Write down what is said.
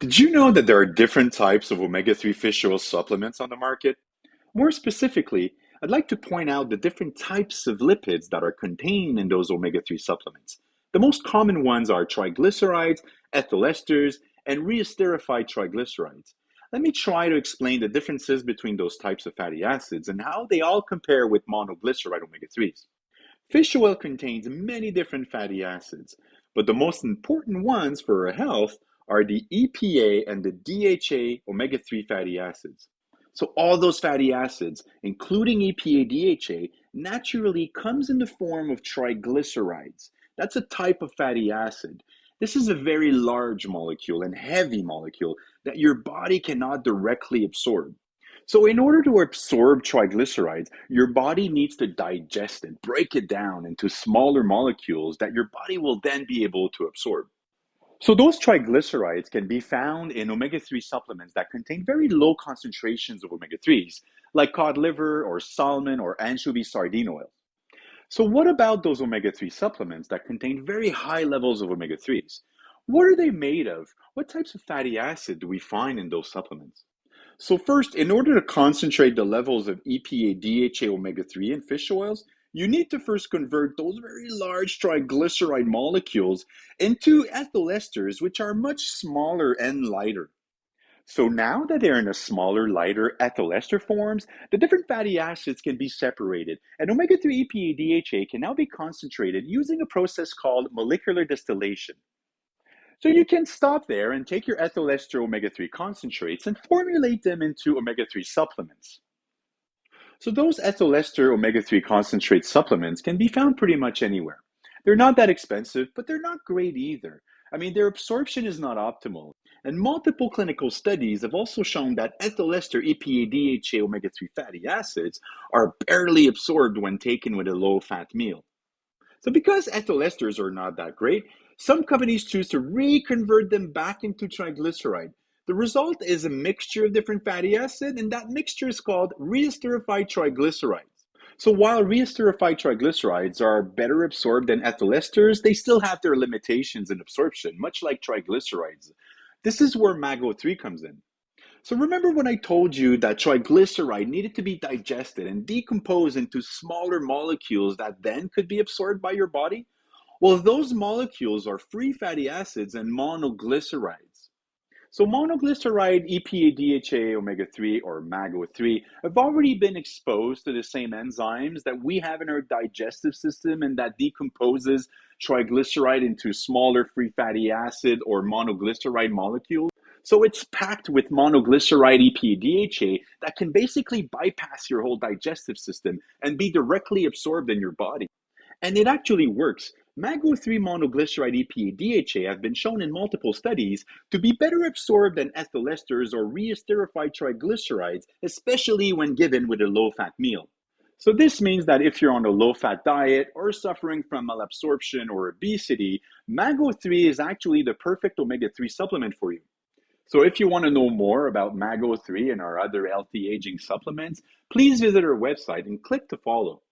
Did you know that there are different types of omega-3 fish oil supplements on the market? More specifically, I'd like to point out the different types of lipids that are contained in those omega-3 supplements. The most common ones are triglycerides, ethyl esters, and reesterified triglycerides. Let me try to explain the differences between those types of fatty acids and how they all compare with monoglyceride omega-3s. Fish oil contains many different fatty acids, but the most important ones for our health are the EPA and the DHA omega-3 fatty acids. So all those fatty acids, including EPA DHA, naturally comes in the form of triglycerides. That's a type of fatty acid. This is a very large molecule and heavy molecule that your body cannot directly absorb. So, in order to absorb triglycerides, your body needs to digest it, break it down into smaller molecules that your body will then be able to absorb. So, those triglycerides can be found in omega 3 supplements that contain very low concentrations of omega 3s, like cod liver or salmon or anchovy sardine oil. So, what about those omega 3 supplements that contain very high levels of omega 3s? What are they made of? What types of fatty acid do we find in those supplements? So first, in order to concentrate the levels of EPA, DHA, omega-3 in fish oils, you need to first convert those very large triglyceride molecules into ethyl esters, which are much smaller and lighter. So now that they're in a smaller, lighter ethyl ester forms, the different fatty acids can be separated, and omega-3 EPA, DHA can now be concentrated using a process called molecular distillation. So you can stop there and take your ethyl ester omega-3 concentrates and formulate them into omega-3 supplements. So those ethyl ester omega-3 concentrate supplements can be found pretty much anywhere. They're not that expensive, but they're not great either. I mean, their absorption is not optimal. And multiple clinical studies have also shown that ethyl ester EPA DHA omega-3 fatty acids are barely absorbed when taken with a low-fat meal. So because ethyl esters are not that great, some companies choose to reconvert them back into triglyceride. The result is a mixture of different fatty acids, and that mixture is called reesterified triglycerides. So while reesterified triglycerides are better absorbed than ethyl esters, they still have their limitations in absorption, much like triglycerides. This is where MAG-O3 comes in. So remember when I told you that triglyceride needed to be digested and decomposed into smaller molecules that then could be absorbed by your body? Well, those molecules are free fatty acids and monoglycerides. So monoglyceride, EPA, DHA, omega-3, or MAG-O3 have already been exposed to the same enzymes that we have in our digestive system and that decomposes triglyceride into smaller free fatty acid or monoglyceride molecules. So it's packed with monoglyceride EPA DHA that can basically bypass your whole digestive system and be directly absorbed in your body. And it actually works. MAG-O3 monoglyceride EPA DHA have been shown in multiple studies to be better absorbed than ethyl esters or reesterified triglycerides, especially when given with a low-fat meal. So this means that if you're on a low-fat diet or suffering from malabsorption or obesity, MAG-O3 is actually the perfect omega-3 supplement for you. So if you want to know more about MAG-O3 and our other healthy aging supplements, please visit our website and click to follow.